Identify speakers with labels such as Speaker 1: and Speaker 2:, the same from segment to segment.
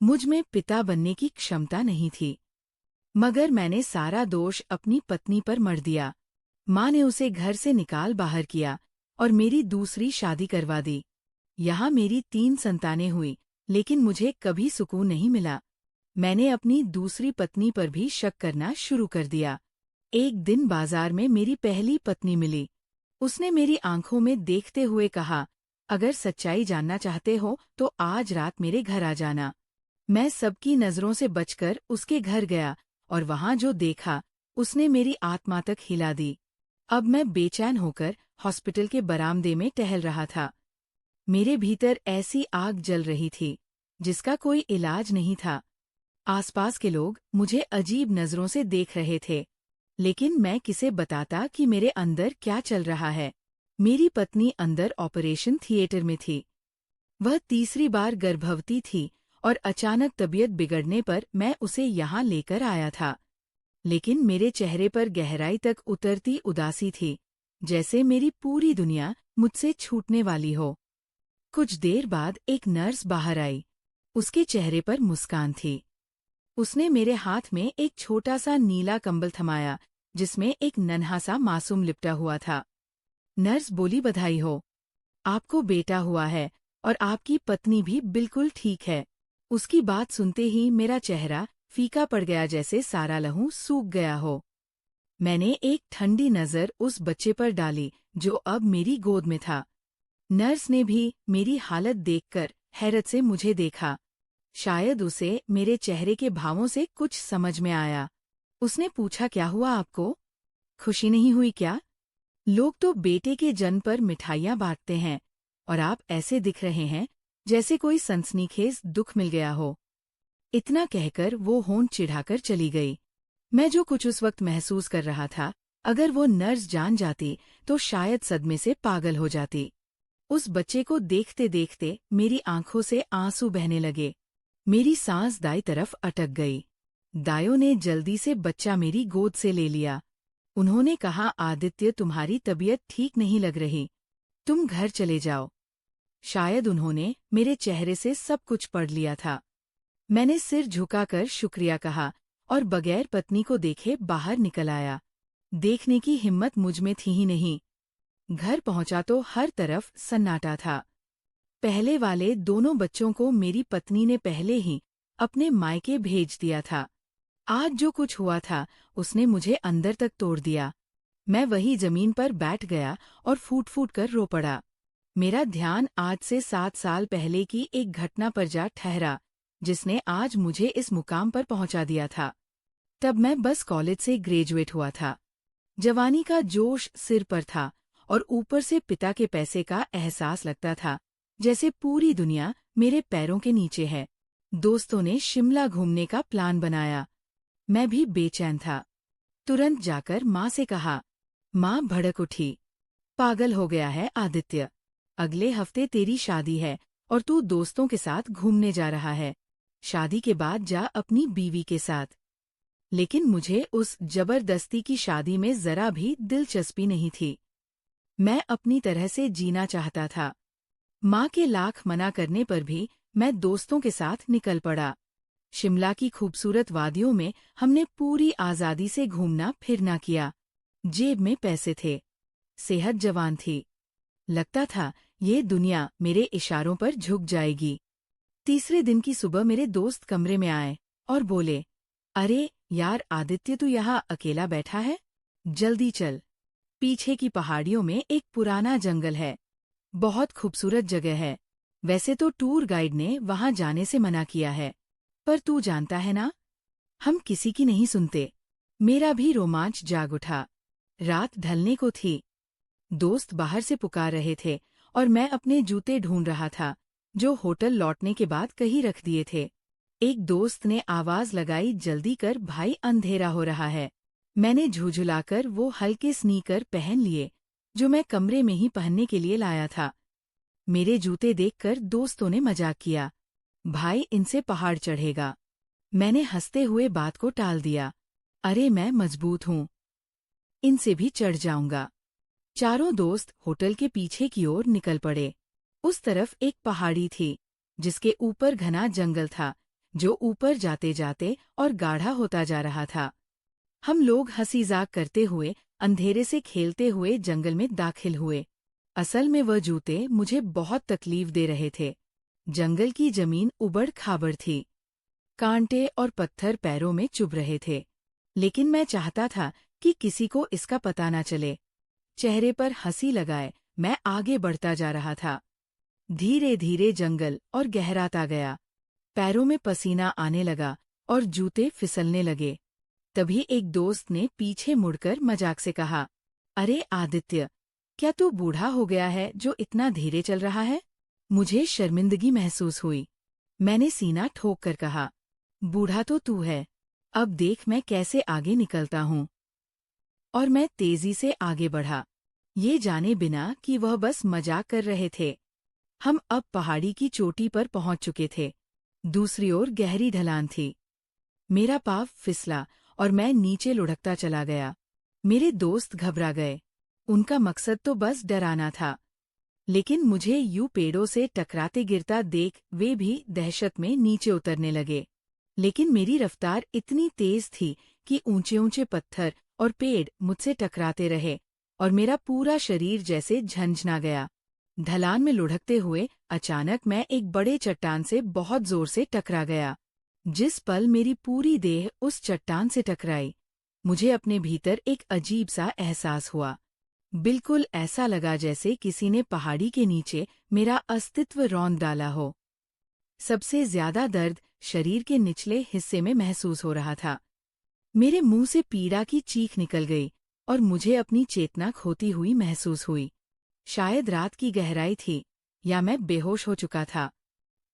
Speaker 1: मुझ में पिता बनने की क्षमता नहीं थी, मगर मैंने सारा दोष अपनी पत्नी पर मढ़ दिया। माँ ने उसे घर से निकाल बाहर किया और मेरी दूसरी शादी करवा दी। यहाँ मेरी 3 संतानें हुई, लेकिन मुझे कभी सुकून नहीं मिला। मैंने अपनी दूसरी पत्नी पर भी शक करना शुरू कर दिया। एक दिन बाजार में मेरी पहली पत्नी मिली। उसने मेरी आंखों में देखते हुए कहा, अगर सच्चाई जानना चाहते हो तो आज रात मेरे घर आ जाना। मैं सबकी नजरों से बचकर उसके घर गया और वहां जो देखा उसने मेरी आत्मा तक हिला दी। अब मैं बेचैन होकर हॉस्पिटल के बरामदे में टहल रहा था। मेरे भीतर ऐसी आग जल रही थी जिसका कोई इलाज नहीं था। आसपास के लोग मुझे अजीब नजरों से देख रहे थे, लेकिन मैं किसे बताता कि मेरे अंदर क्या चल रहा है। मेरी पत्नी अंदर ऑपरेशन थिएटर में थी। वह तीसरी बार गर्भवती थी और अचानक तबीयत बिगड़ने पर मैं उसे यहाँ लेकर आया था। लेकिन मेरे चेहरे पर गहराई तक उतरती उदासी थी, जैसे मेरी पूरी दुनिया मुझसे छूटने वाली हो। कुछ देर बाद एक नर्स बाहर आई। उसके चेहरे पर मुस्कान थी। उसने मेरे हाथ में एक छोटा सा नीला कंबल थमाया जिसमें एक नन्हा सा मासूम लिपटा हुआ था। नर्स बोली, बधाई हो, आपको बेटा हुआ है और आपकी पत्नी भी बिल्कुल ठीक है। उसकी बात सुनते ही मेरा चेहरा फीका पड़ गया, जैसे सारा लहू सूख गया हो। मैंने एक ठंडी नजर उस बच्चे पर डाली जो अब मेरी गोद में था। नर्स ने भी मेरी हालत देखकर हैरत से मुझे देखा। शायद उसे मेरे चेहरे के भावों से कुछ समझ में आया। उसने पूछा, क्या हुआ आपको? खुशी नहीं हुई क्या? लोग तो बेटे के जन्म पर मिठाइयाँ बांटते हैं और आप ऐसे दिख रहे हैं जैसे कोई सनसनीखेज दुख मिल गया हो। इतना कहकर वो होंठ चिढ़ाकर चली गई। मैं जो कुछ उस वक्त महसूस कर रहा था, अगर वो नर्स जान जाती तो शायद सदमे से पागल हो जाती। उस बच्चे को देखते देखते मेरी आंखों से आंसू बहने लगे। मेरी सांस दाई तरफ अटक गई। दाइयों ने जल्दी से बच्चा मेरी गोद से ले लिया। उन्होंने कहा, आदित्य, तुम्हारी तबीयत ठीक नहीं लग रही, तुम घर चले जाओ। शायद उन्होंने मेरे चेहरे से सब कुछ पढ़ लिया था। मैंने सिर झुकाकर शुक्रिया कहा और बगैर पत्नी को देखे बाहर निकल आया। देखने की हिम्मत मुझ में थी ही नहीं। घर पहुंचा तो हर तरफ सन्नाटा था। पहले वाले दोनों बच्चों को मेरी पत्नी ने पहले ही अपने मायके भेज दिया था। आज जो कुछ हुआ था उसने मुझे अंदर तक तोड़ दिया। मैं वही जमीन पर बैठ गया और फूट फूट कर रो पड़ा। मेरा ध्यान आज से 7 साल पहले की एक घटना पर जा ठहरा जिसने आज मुझे इस मुकाम पर पहुंचा दिया था। तब मैं बस कॉलेज से ग्रेजुएट हुआ था। जवानी का जोश सिर पर था और ऊपर से पिता के पैसे का एहसास लगता था जैसे पूरी दुनिया मेरे पैरों के नीचे है। दोस्तों ने शिमला घूमने का प्लान बनाया। मैं भी बेचैन था। तुरंत जाकर माँ से कहा। माँ भड़क उठी। पागल हो गया है आदित्य, अगले हफ्ते तेरी शादी है और तू दोस्तों के साथ घूमने जा रहा है। शादी के बाद जा अपनी बीवी के साथ। लेकिन मुझे उस जबरदस्ती की शादी में जरा भी दिलचस्पी नहीं थी। मैं अपनी तरह से जीना चाहता था। माँ के लाख मना करने पर भी मैं दोस्तों के साथ निकल पड़ा। शिमला की खूबसूरत वादियों में हमने पूरी आज़ादी से घूमना फिरना किया। जेब में पैसे थे, सेहत जवान थी। लगता था ये दुनिया मेरे इशारों पर झुक जाएगी। तीसरे दिन की सुबह मेरे दोस्त कमरे में आए और बोले, अरे यार आदित्य, तू यहाँ अकेला बैठा है? जल्दी चल, पीछे की पहाड़ियों में एक पुराना जंगल है, बहुत खूबसूरत जगह है। वैसे तो टूर गाइड ने वहां जाने से मना किया है, पर तू जानता है ना, हम किसी की नहीं सुनते। मेरा भी रोमांच जाग उठा। रात ढलने को थी। दोस्त बाहर से पुकार रहे थे और मैं अपने जूते ढूंढ रहा था जो होटल लौटने के बाद कहीं रख दिए थे। एक दोस्त ने आवाज लगाई, जल्दी कर भाई, अंधेरा हो रहा है। मैंने झुझुलाकर वो हल्के स्नीकर पहन लिए जो मैं कमरे में ही पहनने के लिए लाया था। मेरे जूते देखकर दोस्तों ने मजाक किया, भाई इनसे पहाड़ चढ़ेगा। मैंने हंसते हुए बात को टाल दिया, अरे मैं मजबूत हूँ, इनसे भी चढ़ जाऊंगा। चारों दोस्त होटल के पीछे की ओर निकल पड़े। उस तरफ एक पहाड़ी थी जिसके ऊपर घना जंगल था जो ऊपर जाते जाते और गाढ़ा होता जा रहा था। हम लोग हंसी-मजाक करते हुए अंधेरे से खेलते हुए जंगल में दाखिल हुए। असल में वह जूते मुझे बहुत तकलीफ दे रहे थे। जंगल की जमीन उबड़-खाबड़ थी। कांटे और पत्थर पैरों में चुभ रहे थे। लेकिन मैं चाहता था कि किसी को इसका पता न चले। चेहरे पर हंसी लगाए मैं आगे बढ़ता जा रहा था। धीरे धीरे जंगल और गहराता गया। पैरों में पसीना आने लगा और जूते फिसलने लगे। तभी एक दोस्त ने पीछे मुड़कर मजाक से कहा, अरे आदित्य, क्या तू बूढ़ा हो गया है जो इतना धीरे चल रहा है? मुझे शर्मिंदगी महसूस हुई। मैंने सीना ठोक कर कहा, बूढ़ा तो तू है, अब देख मैं कैसे आगे निकलता हूँ। और मैं तेजी से आगे बढ़ा, ये जाने बिना कि वह बस मजाक कर रहे थे। हम अब पहाड़ी की चोटी पर पहुंच चुके थे। दूसरी ओर गहरी ढलान थी। मेरा पाँव फिसला और मैं नीचे लुढ़कता चला गया। मेरे दोस्त घबरा गए। उनका मकसद तो बस डराना था। लेकिन मुझे यूं पेड़ों से टकराते गिरता देख वे भी दहशत में नीचे उतरने लगे। लेकिन मेरी रफ्तार इतनी तेज थी कि ऊंचे ऊंचे पत्थर और पेड़ मुझसे टकराते रहे और मेरा पूरा शरीर जैसे झंझना गया। ढलान में लुढ़कते हुए अचानक मैं एक बड़े चट्टान से बहुत जोर से टकरा गया। जिस पल मेरी पूरी देह उस चट्टान से टकराई, मुझे अपने भीतर एक अजीब सा एहसास हुआ। बिल्कुल ऐसा लगा जैसे किसी ने पहाड़ी के नीचे मेरा अस्तित्व रौंद डाला हो। सबसे ज्यादा दर्द शरीर के निचले हिस्से में महसूस हो रहा था। मेरे मुंह से पीड़ा की चीख निकल गई और मुझे अपनी चेतना खोती हुई महसूस हुई। शायद रात की गहराई थी या मैं बेहोश हो चुका था,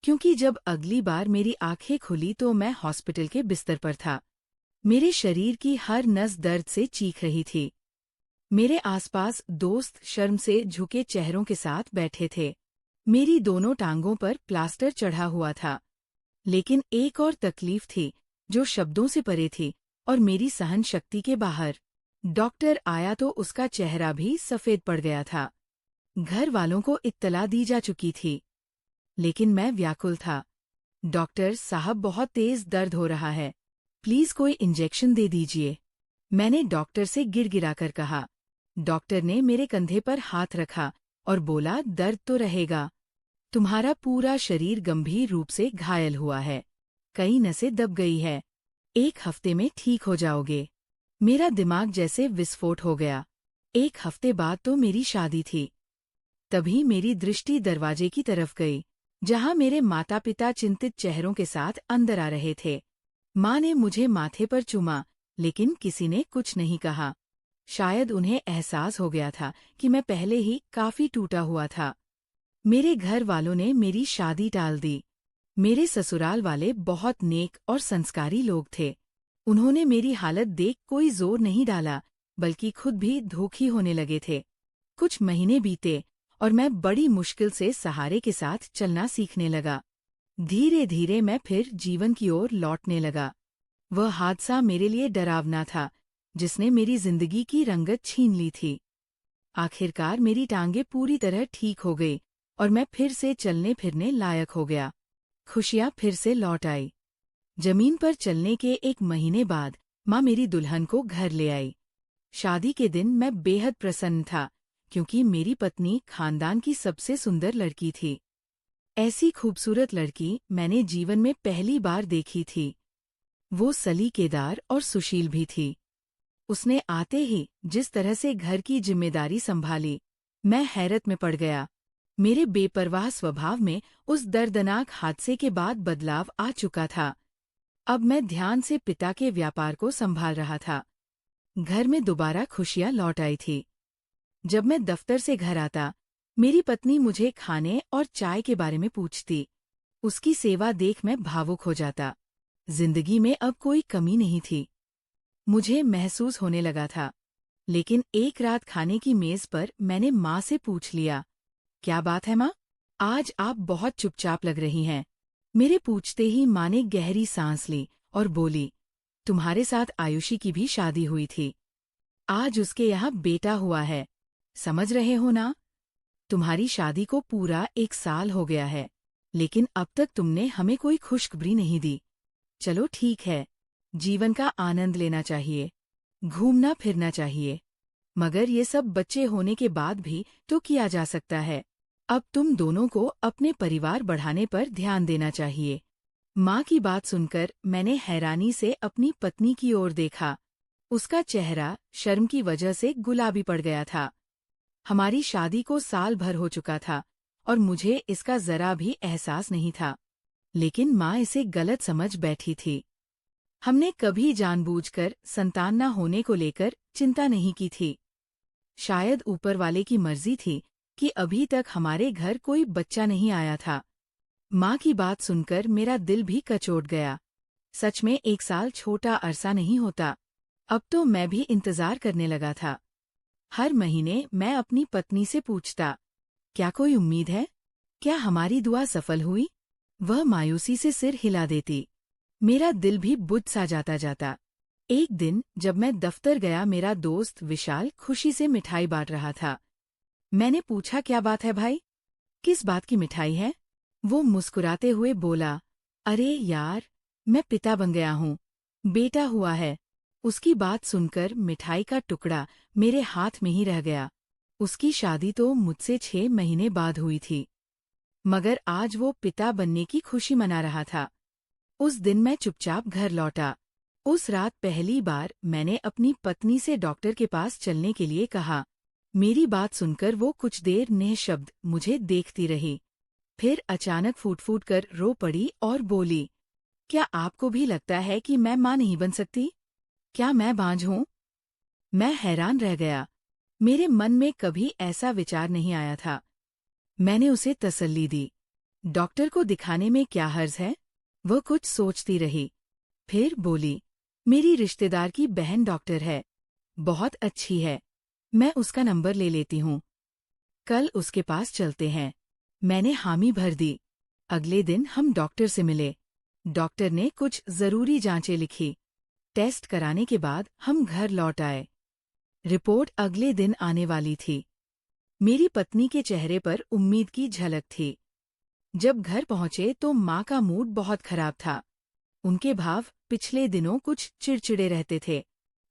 Speaker 1: क्योंकि जब अगली बार मेरी आंखें खुली तो मैं हॉस्पिटल के बिस्तर पर था। मेरे शरीर की हर नस दर्द से चीख रही थी। मेरे आसपास दोस्त शर्म से झुके चेहरों के साथ बैठे थे। मेरी दोनों टांगों पर प्लास्टर चढ़ा हुआ था। लेकिन एक और तकलीफ थी जो शब्दों से परे थी और मेरी सहन शक्ति के बाहर। डॉक्टर आया तो उसका चेहरा भी सफेद पड़ गया था। घर वालों को इत्तला दी जा चुकी थी, लेकिन मैं व्याकुल था। डॉक्टर साहब, बहुत तेज दर्द हो रहा है, प्लीज कोई इंजेक्शन दे दीजिए, मैंने डॉक्टर से गिड़गिड़ाकर कहा। डॉक्टर ने मेरे कंधे पर हाथ रखा और बोला, दर्द तो रहेगा, तुम्हारा पूरा शरीर गंभीर रूप से घायल हुआ है, कई नसें दब गई है, 1 हफ्ते में ठीक हो जाओगे। मेरा दिमाग जैसे विस्फोट हो गया। 1 हफ्ते बाद तो मेरी शादी थी। तभी मेरी दृष्टि दरवाजे की तरफ गई, जहां मेरे माता पिता चिंतित चेहरों के साथ अंदर आ रहे थे। माँ ने मुझे माथे पर चूमा, लेकिन किसी ने कुछ नहीं कहा। शायद उन्हें एहसास हो गया था कि मैं पहले ही काफी टूटा हुआ था। मेरे घर वालों ने मेरी शादी टाल दी। मेरे ससुराल वाले बहुत नेक और संस्कारी लोग थे। उन्होंने मेरी हालत देख कोई जोर नहीं डाला, बल्कि खुद भी दुखी होने लगे थे। कुछ महीने बीते और मैं बड़ी मुश्किल से सहारे के साथ चलना सीखने लगा। धीरे धीरे मैं फिर जीवन की ओर लौटने लगा। वह हादसा मेरे लिए डरावना था, जिसने मेरी जिंदगी की रंगत छीन ली थी। आखिरकार मेरी टांगें पूरी तरह ठीक हो गई और मैं फिर से चलने फिरने लायक हो गया। खुशियाँ फिर से लौट आई। जमीन पर चलने के 1 महीने बाद माँ मेरी दुल्हन को घर ले आई। शादी के दिन मैं बेहद प्रसन्न था, क्योंकि मेरी पत्नी खानदान की सबसे सुंदर लड़की थी। ऐसी खूबसूरत लड़की मैंने जीवन में पहली बार देखी थी। वो सलीकेदार और सुशील भी थी। उसने आते ही जिस तरह से घर की जिम्मेदारी संभाली, मैं हैरत में पड़ गया। मेरे बेपरवाह स्वभाव में उस दर्दनाक हादसे के बाद बदलाव आ चुका था। अब मैं ध्यान से पिता के व्यापार को संभाल रहा था। घर में दोबारा खुशियां लौट आई थी। जब मैं दफ्तर से घर आता, मेरी पत्नी मुझे खाने और चाय के बारे में पूछती। उसकी सेवा देख मैं भावुक हो जाता। जिंदगी में अब कोई कमी नहीं थी। मुझे महसूस होने लगा था। लेकिन एक रात खाने की मेज पर मैंने माँ से पूछ लिया, क्या बात है माँ, आज आप बहुत चुपचाप लग रही हैं। मेरे पूछते ही माँ ने गहरी सांस ली और बोली, तुम्हारे साथ आयुषी की भी शादी हुई थी। आज उसके यहाँ बेटा हुआ है, समझ रहे हो ना? तुम्हारी शादी को पूरा 1 साल हो गया है। लेकिन अब तक तुमने हमें कोई खुशखबरी नहीं दी। चलो ठीक है, जीवन का आनंद लेना चाहिए, घूमना फिरना चाहिए, मगर ये सब बच्चे होने के बाद भी तो किया जा सकता है। अब तुम दोनों को अपने परिवार बढ़ाने पर ध्यान देना चाहिए। माँ की बात सुनकर मैंने हैरानी से अपनी पत्नी की ओर देखा। उसका चेहरा शर्म की वजह से गुलाबी पड़ गया था। हमारी शादी को साल भर हो चुका था और मुझे इसका जरा भी एहसास नहीं था, लेकिन माँ इसे गलत समझ बैठी थी। हमने कभी जानबूझकर संतान न होने को लेकर चिंता नहीं की थी। शायद ऊपर वाले की मर्जी थी कि अभी तक हमारे घर कोई बच्चा नहीं आया था। माँ की बात सुनकर मेरा दिल भी कचोट गया। सच में 1 साल छोटा अरसा नहीं होता। अब तो मैं भी इंतजार करने लगा था। हर महीने मैं अपनी पत्नी से पूछता, क्या कोई उम्मीद है? क्या हमारी दुआ सफल हुई? वह मायूसी से सिर हिला देती। मेरा दिल भी बुझ सा जाता। एक दिन जब मैं दफ्तर गया, मेरा दोस्त विशाल खुशी से मिठाई बांट रहा था। मैंने पूछा, क्या बात है भाई? किस बात की मिठाई है? वो मुस्कुराते हुए बोला, अरे यार, मैं पिता बन गया हूँ, बेटा हुआ है। उसकी बात सुनकर मिठाई का टुकड़ा मेरे हाथ में ही रह गया। उसकी शादी तो मुझसे 6 महीने बाद हुई थी, मगर आज वो पिता बनने की खुशी मना रहा था। उस दिन मैं चुपचाप घर लौटा। उस रात पहली बार मैंने अपनी पत्नी से डॉक्टर के पास चलने के लिए कहा। मेरी बात सुनकर वो कुछ देर निःशब्द मुझे देखती रही। फिर अचानक फूट फूट कर रो पड़ी और बोली, क्या आपको भी लगता है कि मैं माँ नहीं बन सकती? क्या मैं बांझ हूँ? मैं हैरान रह गया। मेरे मन में कभी ऐसा विचार नहीं आया था। मैंने उसे तसल्ली दी। डॉक्टर को दिखाने में क्या हर्ज है? वह कुछ सोचती रही, फिर बोली, मेरी रिश्तेदार की बहन डॉक्टर है, बहुत अच्छी है, मैं उसका नंबर ले लेती हूँ। कल उसके पास चलते हैं। मैंने हामी भर दी। अगले दिन हम डॉक्टर से मिले। डॉक्टर ने कुछ जरूरी जांचें लिखी। टेस्ट कराने के बाद हम घर लौट आए। रिपोर्ट अगले दिन आने वाली थी। मेरी पत्नी के चेहरे पर उम्मीद की झलक थी। जब घर पहुंचे तो माँ का मूड बहुत खराब था। उनके भाव पिछले दिनों कुछ चिड़चिड़े रहते थे।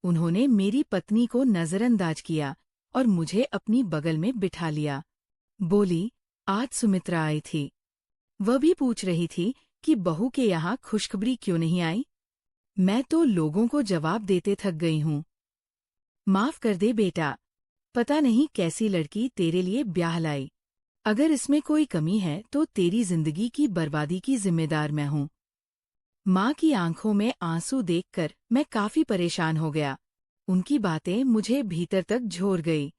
Speaker 1: उन्होंने मेरी पत्नी को नजरअंदाज किया और मुझे अपनी बगल में बिठा लिया। बोली, आज सुमित्रा आई थी। वह भी पूछ रही थी कि बहू के यहाँ खुशखबरी क्यों नहीं आई। मैं तो लोगों को जवाब देते थक गई हूँ। माफ कर दे बेटा, पता नहीं कैसी लड़की तेरे लिए ब्याह लाई। अगर इसमें कोई कमी है तो तेरी जिंदगी की बर्बादी की जिम्मेदार मैं हूँ। माँ की आंखों में आंसू देखकर मैं काफी परेशान हो गया। उनकी बातें मुझे भीतर तक झोर गई,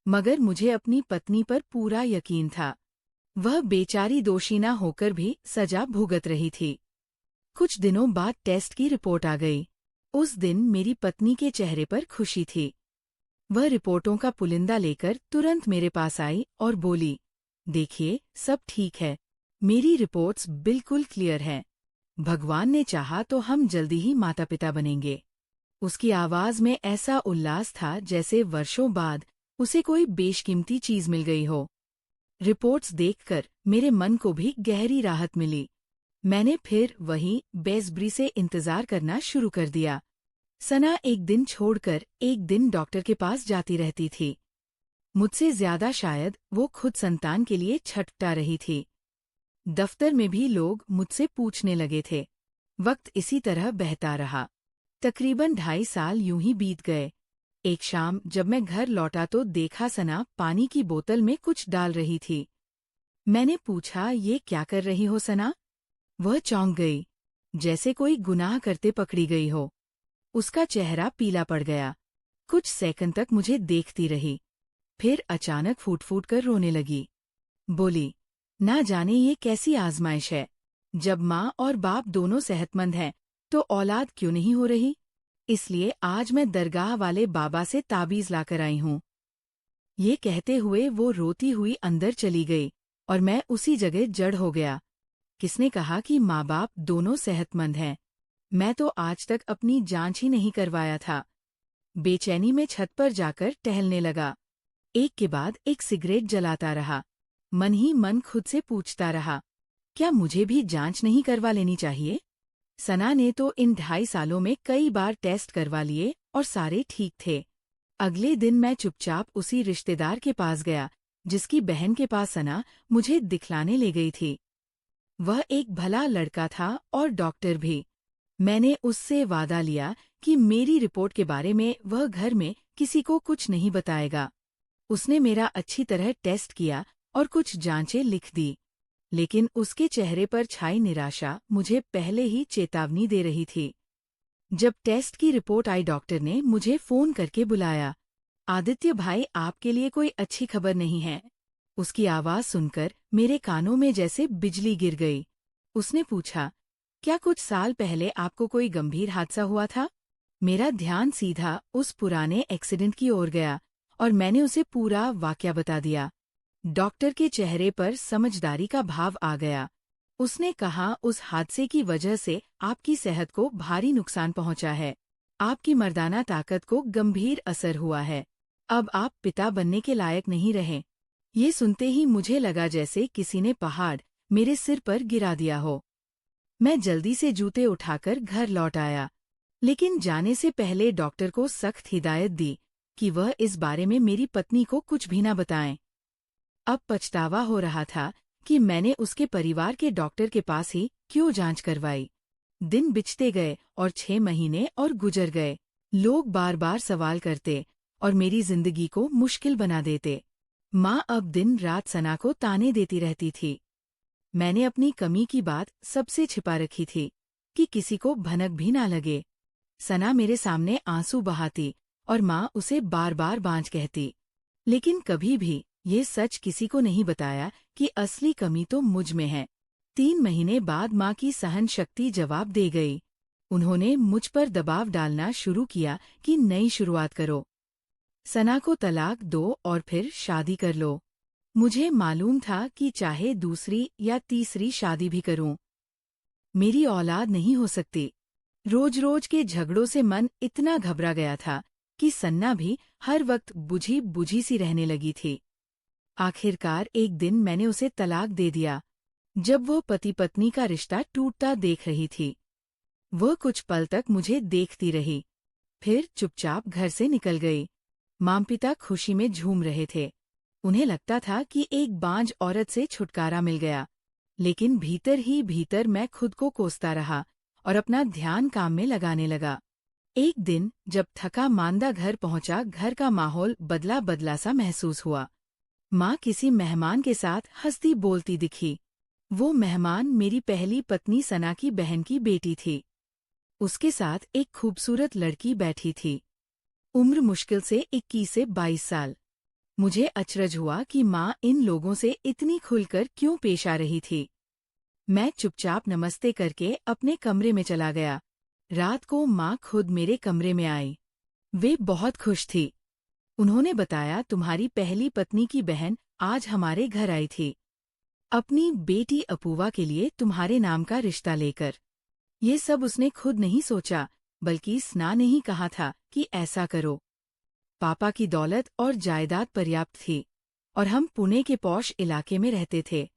Speaker 1: मगर मुझे अपनी पत्नी पर पूरा यकीन था। वह बेचारी दोषी न होकर भी सजा भुगत रही थी। कुछ दिनों बाद टेस्ट की रिपोर्ट आ गई। उस दिन मेरी पत्नी के चेहरे पर खुशी थी। वह रिपोर्टों का पुलिंदा लेकर तुरंत मेरे पास आई और बोली, देखिए, सब ठीक है, मेरी रिपोर्ट्स बिल्कुल क्लियर हैं। भगवान ने चाहा तो हम जल्दी ही माता पिता बनेंगे। उसकी आवाज में ऐसा उल्लास था जैसे वर्षों बाद उसे कोई बेशकीमती चीज मिल गई हो। रिपोर्ट्स देखकर मेरे मन को भी गहरी राहत मिली। मैंने फिर वहीं बेसब्री से इंतजार करना शुरू कर दिया। सना एक दिन छोड़कर एक दिन डॉक्टर के पास जाती रहती थी। मुझसे ज्यादा शायद वो खुद संतान के लिए छटपटा रही थी। दफ्तर में भी लोग मुझसे पूछने लगे थे। वक्त इसी तरह बहता रहा। तकरीबन 2.5 साल यूं ही बीत गए। एक शाम जब मैं घर लौटा तो देखा सना पानी की बोतल में कुछ डाल रही थी। मैंने पूछा, ये क्या कर रही हो सना? वह चौंक गई, जैसे कोई गुनाह करते पकड़ी गई हो। उसका चेहरा पीला पड़ गया। कुछ सेकंड तक मुझे देखती रही, फिर अचानक फूट फूट कर रोने लगी। बोली, ना जाने ये कैसी आजमाइश है। जब माँ और बाप दोनों सेहतमंद हैं तो औलाद क्यों नहीं हो रही? इसलिए आज मैं दरगाह वाले बाबा से ताबीज लाकर आई हूँ। ये कहते हुए वो रोती हुई अंदर चली गई और मैं उसी जगह जड़ हो गया। किसने कहा कि माँ बाप दोनों सेहतमंद हैं? मैं तो आज तक अपनी जांच ही नहीं करवाया था। बेचैनी में छत पर जाकर टहलने लगा। एक के बाद एक सिगरेट जलाता रहा। मन ही मन खुद से पूछता रहा, क्या मुझे भी जांच नहीं करवा लेनी चाहिए? सना ने तो इन 2.5 सालों में कई बार टेस्ट करवा लिए और सारे ठीक थे। अगले दिन मैं चुपचाप उसी रिश्तेदार के पास गया जिसकी बहन के पास सना मुझे दिखलाने ले गई थी। वह एक भला लड़का था और डॉक्टर भी। मैंने उससे वादा लिया कि मेरी रिपोर्ट के बारे में वह घर में किसी को कुछ नहीं बताएगा। उसने मेरा अच्छी तरह टेस्ट किया और कुछ जांचें लिख दी, लेकिन उसके चेहरे पर छाई निराशा मुझे पहले ही चेतावनी दे रही थी। जब टेस्ट की रिपोर्ट आई, डॉक्टर ने मुझे फोन करके बुलाया। आदित्य भाई, आपके लिए कोई अच्छी खबर नहीं है। उसकी आवाज सुनकर मेरे कानों में जैसे बिजली गिर गई। उसने पूछा, क्या कुछ साल पहले आपको कोई गंभीर हादसा हुआ था? मेरा ध्यान सीधा उस पुराने एक्सीडेंट की ओर गया और मैंने उसे पूरा वाकया बता दिया। डॉक्टर के चेहरे पर समझदारी का भाव आ गया। उसने कहा, उस हादसे की वजह से आपकी सेहत को भारी नुकसान पहुंचा है। आपकी मर्दाना ताकत को गंभीर असर हुआ है। अब आप पिता बनने के लायक नहीं रहे। ये सुनते ही मुझे लगा जैसे किसी ने पहाड़ मेरे सिर पर गिरा दिया हो। मैं जल्दी से जूते उठाकर घर लौट आया, लेकिन जाने से पहले डॉक्टर को सख्त हिदायत दी कि वह इस बारे में मेरी पत्नी को कुछ भी न बताएं। अब पछतावा हो रहा था कि मैंने उसके परिवार के डॉक्टर के पास ही क्यों जांच करवाई। दिन बिछते गए और 6 महीने और गुजर गए। लोग बार बार सवाल करते और मेरी जिंदगी को मुश्किल बना देते। माँ अब दिन रात सना को ताने देती रहती थी। मैंने अपनी कमी की बात सबसे छिपा रखी थी कि किसी को भनक भी ना लगे। सना मेरे सामने आंसू बहाती और माँ उसे बार बार बांझ कहती, लेकिन कभी भी ये सच किसी को नहीं बताया कि असली कमी तो मुझ में है। 3 महीने बाद माँ की सहन शक्ति जवाब दे गई। उन्होंने मुझ पर दबाव डालना शुरू किया कि नई शुरुआत करो, सना को तलाक दो और फिर शादी कर लो। मुझे मालूम था कि चाहे दूसरी या तीसरी शादी भी करूं, मेरी औलाद नहीं हो सकती। रोज रोज के झगड़ों से मन इतना घबरा गया था कि सन्ना भी हर वक्त बुझी बुझी सी रहने लगी थी। आखिरकार एक दिन मैंने उसे तलाक दे दिया, जब वो पति पत्नी का रिश्ता टूटता देख रही थी। वह कुछ पल तक मुझे देखती रही, फिर चुपचाप घर से निकल गई। माँ पिता खुशी में झूम रहे थे। उन्हें लगता था कि एक बांझ औरत से छुटकारा मिल गया, लेकिन भीतर ही भीतर मैं खुद को कोसता रहा और अपना ध्यान काम में लगाने लगा। एक दिन जब थका मांदा घर पहुंचा, घर का माहौल बदला बदला सा महसूस हुआ। माँ किसी मेहमान के साथ हंसती बोलती दिखी। वो मेहमान मेरी पहली पत्नी सना की बहन की बेटी थी। उसके साथ एक खूबसूरत लड़की बैठी थी, उम्र मुश्किल से 21 से 22 साल। मुझे अचरज हुआ कि माँ इन लोगों से इतनी खुलकर क्यों पेश आ रही थी। मैं चुपचाप नमस्ते करके अपने कमरे में चला गया। रात को माँ खुद मेरे कमरे में आई। वे बहुत खुश थी। उन्होंने बताया, तुम्हारी पहली पत्नी की बहन आज हमारे घर आई थी, अपनी बेटी अपूवा के लिए तुम्हारे नाम का रिश्ता लेकर। ये सब उसने खुद नहीं सोचा, बल्कि सना ने ही कहा था कि ऐसा करो। पापा की दौलत और जायदाद पर्याप्त थी और हम पुणे के पॉश इलाके में रहते थे।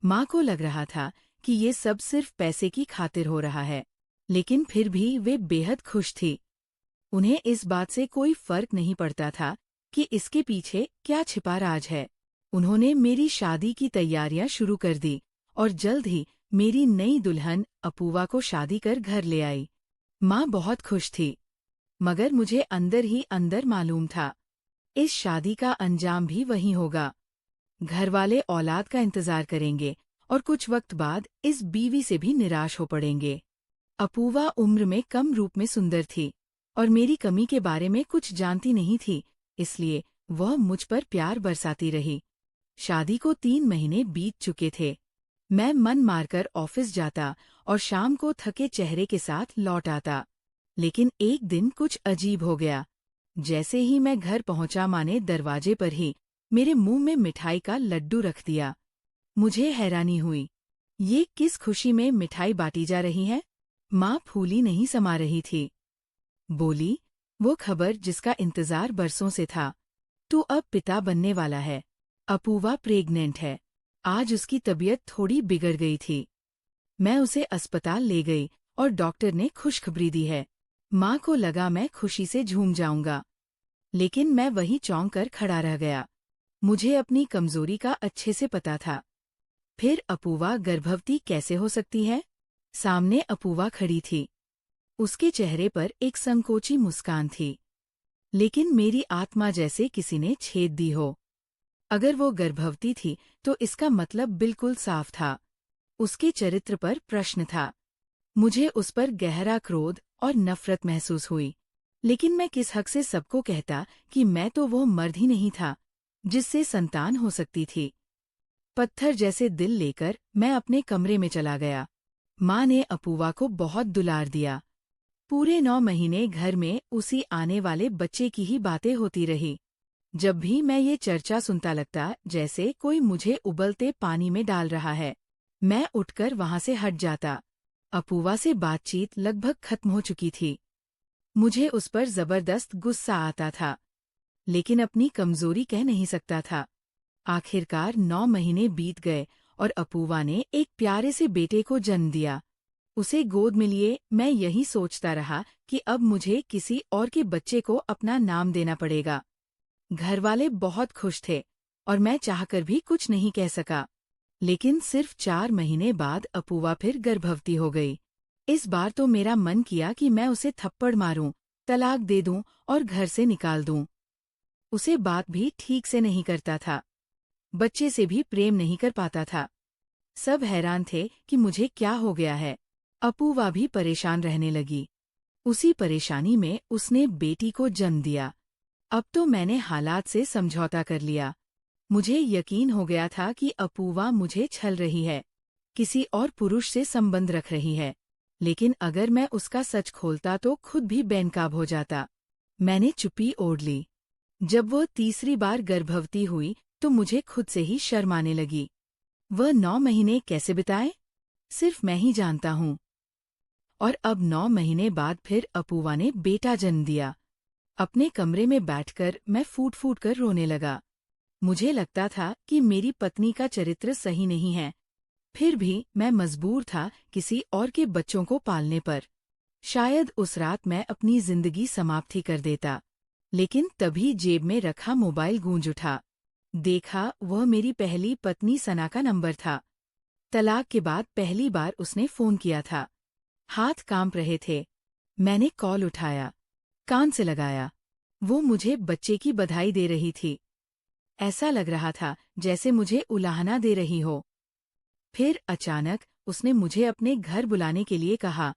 Speaker 1: माँ को लग रहा था कि ये सब सिर्फ पैसे की खातिर हो रहा है, लेकिन फिर भी वे बेहद खुश थी। उन्हें इस बात से कोई फर्क नहीं पड़ता था कि इसके पीछे क्या छिपा राज है। उन्होंने मेरी शादी की तैयारियां शुरू कर दी और जल्द ही मेरी नई दुल्हन अपूवा को शादी कर घर ले आई। माँ बहुत खुश थी, मगर मुझे अंदर ही अंदर मालूम था, इस शादी का अंजाम भी वही होगा। घरवाले औलाद का इंतजार करेंगे और कुछ वक्त बाद इस बीवी से भी निराश हो पड़ेंगे। अपूवा उम्र में कम, रूप में सुंदर थी और मेरी कमी के बारे में कुछ जानती नहीं थी, इसलिए वह मुझ पर प्यार बरसाती रही। शादी को 3 महीने बीत चुके थे। मैं मन मारकर ऑफिस जाता और शाम को थके चेहरे के साथ लौट आता। लेकिन एक दिन कुछ अजीब हो गया। जैसे ही मैं घर पहुंचा, माँ ने दरवाजे पर ही मेरे मुंह में मिठाई का लड्डू रख दिया। मुझे हैरानी हुई, ये किस खुशी में मिठाई बांटी जा रही है? माँ फूली नहीं समा रही थी। बोली, वो खबर जिसका इंतजार बरसों से था। तू अब पिता बनने वाला है। अपूवा प्रेग्नेंट है। आज उसकी तबीयत थोड़ी बिगड़ गई थी। मैं उसे अस्पताल ले गई और डॉक्टर ने खुशखबरी दी है। माँ को लगा मैं खुशी से झूम जाऊंगा, लेकिन मैं वहीं चौंक कर खड़ा रह गया। मुझे अपनी कमजोरी का अच्छे से पता था। फिर अपूर्वा गर्भवती कैसे हो सकती है? सामने अपूर्वा खड़ी थी। उसके चेहरे पर एक संकोची मुस्कान थी, लेकिन मेरी आत्मा जैसे किसी ने छेद दी हो। अगर वो गर्भवती थी तो इसका मतलब बिल्कुल साफ था। उसके चरित्र पर प्रश्न था। मुझे उस पर गहरा क्रोध और नफरत महसूस हुई। लेकिन मैं किस हक से सबको कहता कि मैं तो वो मर्द ही नहीं था जिससे संतान हो सकती थी। पत्थर जैसे दिल लेकर मैं अपने कमरे में चला गया। माँ ने अपूर्वा को बहुत दुलार दिया। पूरे 9 महीने घर में उसी आने वाले बच्चे की ही बातें होती रही। जब भी मैं ये चर्चा सुनता लगता जैसे कोई मुझे उबलते पानी में डाल रहा है, मैं उठकर वहां से हट जाता। अपूर्वा से बातचीत लगभग खत्म हो चुकी थी। मुझे उस पर जबरदस्त गुस्सा आता था, लेकिन अपनी कमजोरी कह नहीं सकता था। आखिरकार 9 महीने बीत गए और अपूर्वा ने एक प्यारे से बेटे को जन्म दिया। उसे गोद में लिए मैं यही सोचता रहा कि अब मुझे किसी और के बच्चे को अपना नाम देना पड़ेगा। घरवाले बहुत खुश थे और मैं चाहकर भी कुछ नहीं कह सका। लेकिन सिर्फ 4 महीने बाद अपूर्वा फिर गर्भवती हो गई। इस बार तो मेरा मन किया कि मैं उसे थप्पड़ मारूं, तलाक दे दूं और घर से निकाल दूं। उसे बात भी ठीक से नहीं करता था, बच्चे से भी प्रेम नहीं कर पाता था। सब हैरान थे कि मुझे क्या हो गया है। अपूर्वा भी परेशान रहने लगी। उसी परेशानी में उसने बेटी को जन्म दिया। अब तो मैंने हालात से समझौता कर लिया। मुझे यकीन हो गया था कि अपूर्वा मुझे छल रही है, किसी और पुरुष से संबंध रख रही है। लेकिन अगर मैं उसका सच खोलता तो खुद भी बेनकाब हो जाता। मैंने चुप्पी ओढ़ ली। जब वह तीसरी बार गर्भवती हुई तो मुझे खुद से ही शर्म आने लगी। वह 9 महीने कैसे बिताए, सिर्फ मैं ही जानता हूँ। और अब 9 महीने बाद फिर अपूर्वा ने बेटा जन्म दिया। अपने कमरे में बैठकर मैं फूट फूट कर रोने लगा। मुझे लगता था कि मेरी पत्नी का चरित्र सही नहीं है, फिर भी मैं मजबूर था किसी और के बच्चों को पालने पर। शायद उस रात मैं अपनी जिंदगी समाप्त ही कर देता। लेकिन तभी जेब में रखा मोबाइल गूंज उठा। देखा वह मेरी पहली पत्नी सना का नंबर था। तलाक के बाद पहली बार उसने फोन किया था। हाथ कांप रहे थे। मैंने कॉल उठाया, कान से लगाया। वो मुझे बच्चे की बधाई दे रही थी। ऐसा लग रहा था जैसे मुझे उलाहना दे रही हो। फिर अचानक उसने मुझे अपने घर बुलाने के लिए कहा,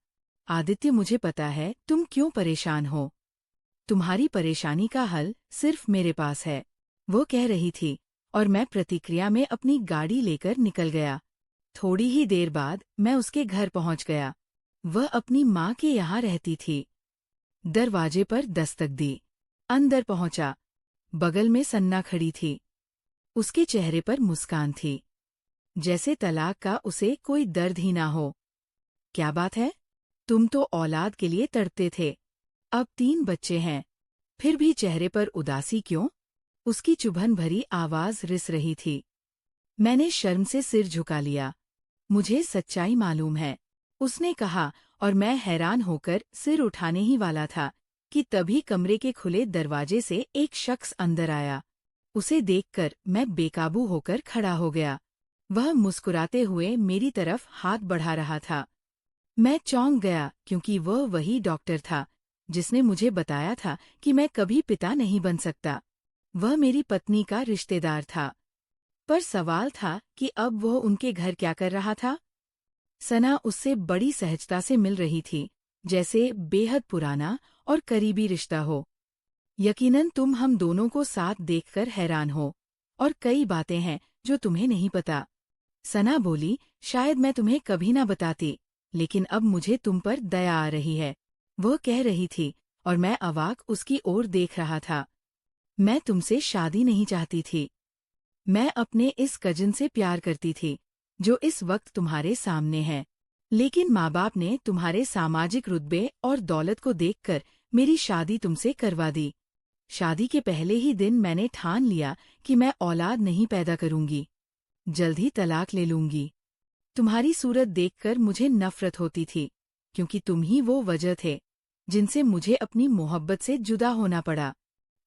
Speaker 1: आदित्य मुझे पता है तुम क्यों परेशान हो। तुम्हारी परेशानी का हल सिर्फ मेरे पास है, वो कह रही थी, और मैं प्रतिक्रिया में अपनी गाड़ी लेकर निकल गया। थोड़ी ही देर बाद मैं उसके घर पहुंच गया। वह अपनी माँ के यहाँ रहती थी। दरवाजे पर दस्तक दी। अंदर पहुंचा। बगल में सन्ना खड़ी थी। उसके चेहरे पर मुस्कान थी, जैसे तलाक का उसे कोई दर्द ही ना हो। क्या बात है? तुम तो औलाद के लिए तड़पते थे, अब 3 बच्चे हैं, फिर भी चेहरे पर उदासी क्यों? उसकी चुभन भरी आवाज रिस रही थी। मैंने शर्म से सिर झुका लिया। मुझे सच्चाई मालूम है, उसने कहा, और मैं हैरान होकर सिर उठाने ही वाला था कि तभी कमरे के खुले दरवाजे से एक शख्स अंदर आया। उसे देखकर मैं बेकाबू होकर खड़ा हो गया। वह मुस्कुराते हुए मेरी तरफ हाथ बढ़ा रहा था। मैं चौंक गया क्योंकि वह वही डॉक्टर था जिसने मुझे बताया था कि मैं कभी पिता नहीं बन सकता। वह मेरी पत्नी का रिश्तेदार था। पर सवाल था कि अब वह उनके घर क्या कर रहा था? सना उससे बड़ी सहजता से मिल रही थी, जैसे बेहद पुराना और करीबी रिश्ता हो। यकीनन तुम हम दोनों को साथ देखकर हैरान हो, और कई बातें हैं जो तुम्हें नहीं पता। सना बोली, शायद मैं तुम्हें कभी ना बताती, लेकिन अब मुझे तुम पर दया आ रही है। वह कह रही थी, और मैं अवाक उसकी ओर देख रहा था। मैं तुमसे शादी नहीं चाहती थी। मैं अपने इस कजिन से प्यार करती थी, जो इस वक्त तुम्हारे सामने है। लेकिन माँ बाप ने तुम्हारे सामाजिक रुतबे और दौलत को देखकर मेरी शादी तुमसे करवा दी। शादी के पहले ही दिन मैंने ठान लिया कि मैं औलाद नहीं पैदा करूंगी, जल्द ही तलाक ले लूंगी। तुम्हारी सूरत देखकर मुझे नफरत होती थी, क्योंकि तुम ही वो वजह थे जिनसे मुझे अपनी मोहब्बत से जुदा होना पड़ा।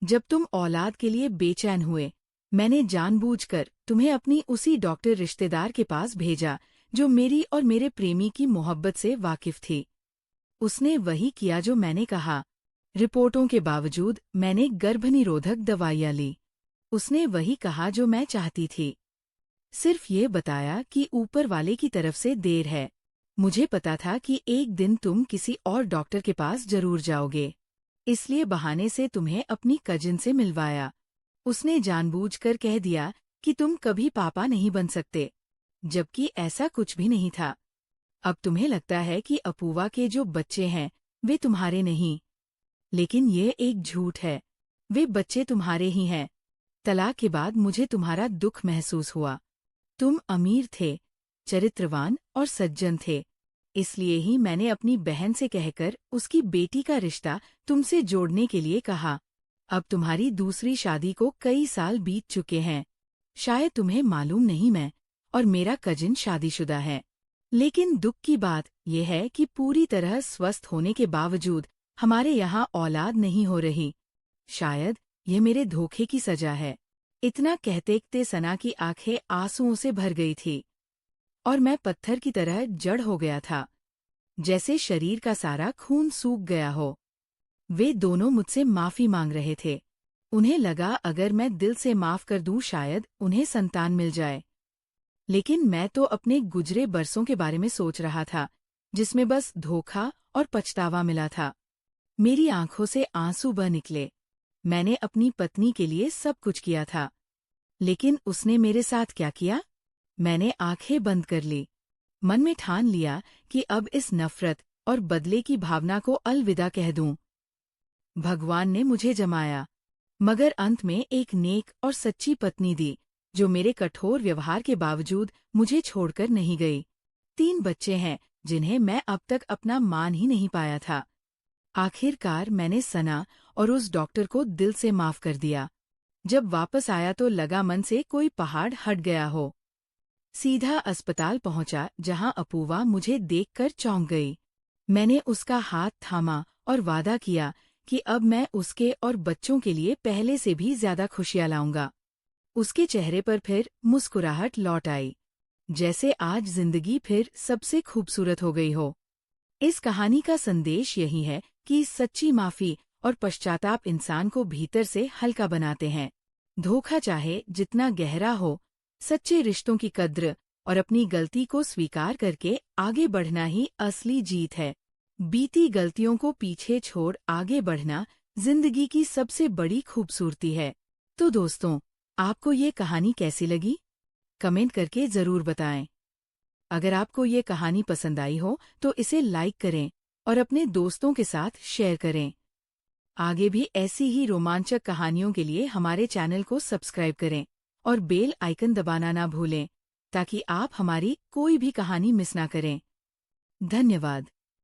Speaker 1: जब तुम औलाद के लिए बेचैन हुए, मैंने जानबूझकर तुम्हें अपनी उसी डॉक्टर रिश्तेदार के पास भेजा जो मेरी और मेरे प्रेमी की मोहब्बत से वाकिफ थी। उसने वही किया जो मैंने कहा। रिपोर्टों के बावजूद मैंने गर्भनिरोधक दवाइयाँ ली। उसने वही कहा जो मैं चाहती थी, सिर्फ ये बताया कि ऊपर वाले की तरफ से देर है। मुझे पता था कि एक दिन तुम किसी और डॉक्टर के पास जरूर जाओगे, इसलिए बहाने से तुम्हें अपनी कजिन से मिलवाया। उसने जानबूझकर कह दिया कि तुम कभी पापा नहीं बन सकते, जबकि ऐसा कुछ भी नहीं था। अब तुम्हें लगता है कि अपूवा के जो बच्चे हैं वे तुम्हारे नहीं, लेकिन ये एक झूठ है। वे बच्चे तुम्हारे ही हैं। तलाक के बाद मुझे तुम्हारा दुख महसूस हुआ। तुम अमीर थे, चरित्रवान और सज्जन थे, इसलिए ही मैंने अपनी बहन से कहकर उसकी बेटी का रिश्ता तुमसे जोड़ने के लिए कहा। अब तुम्हारी दूसरी शादी को कई साल बीत चुके हैं। शायद तुम्हें मालूम नहीं, मैं और मेरा कजिन शादीशुदा है, लेकिन दुख की बात यह है कि पूरी तरह स्वस्थ होने के बावजूद हमारे यहाँ औलाद नहीं हो रही। शायद यह मेरे धोखे की सजा है। इतना कहते सना की आंखें आंसुओं से भर गई थी और मैं पत्थर की तरह जड़ हो गया था, जैसे शरीर का सारा खून सूख गया हो। वे दोनों मुझसे माफी मांग रहे थे। उन्हें लगा अगर मैं दिल से माफ कर दूं शायद उन्हें संतान मिल जाए। लेकिन मैं तो अपने गुजरे बरसों के बारे में सोच रहा था, जिसमें बस धोखा और पछतावा मिला था। मेरी आंखों से आंसू बह निकले। मैंने अपनी पत्नी के लिए सब कुछ किया था, लेकिन उसने मेरे साथ क्या किया? मैंने आंखें बंद कर ली, मन में ठान लिया कि अब इस नफरत और बदले की भावना को अलविदा कह दूं। भगवान ने मुझे जमाया, मगर अंत में एक नेक और सच्ची पत्नी दी, जो मेरे कठोर व्यवहार के बावजूद मुझे छोड़कर नहीं गई। 3 बच्चे हैं जिन्हें मैं अब तक अपना मान ही नहीं पाया था। आखिरकार मैंने सना और उस डॉक्टर को दिल से माफ कर दिया। जब वापस आया तो लगा मन से कोई पहाड़ हट गया हो। सीधा अस्पताल पहुंचा, जहां अपूवा मुझे देखकर चौंक गई। मैंने उसका हाथ थामा और वादा किया कि अब मैं उसके और बच्चों के लिए पहले से भी ज्यादा खुशियां लाऊंगा। उसके चेहरे पर फिर मुस्कुराहट लौट आई, जैसे आज जिंदगी फिर सबसे खूबसूरत हो गई हो। इस कहानी का संदेश यही है कि सच्ची माफी और पश्चाताप इंसान को भीतर से हल्का बनाते हैं। धोखा चाहे जितना गहरा हो, सच्चे रिश्तों की कद्र और अपनी गलती को स्वीकार करके आगे बढ़ना ही असली जीत है। बीती गलतियों को पीछे छोड़ आगे बढ़ना जिंदगी की सबसे बड़ी खूबसूरती है। तो दोस्तों, आपको ये कहानी कैसी लगी? कमेंट करके जरूर बताएं। अगर आपको ये कहानी पसंद आई हो तो इसे लाइक करें और अपने दोस्तों के साथ शेयर करें। आगे भी ऐसी ही रोमांचक कहानियों के लिए हमारे चैनल को सब्सक्राइब करें और बेल आइकन दबाना ना भूलें, ताकि आप हमारी कोई भी कहानी मिस ना करें। धन्यवाद।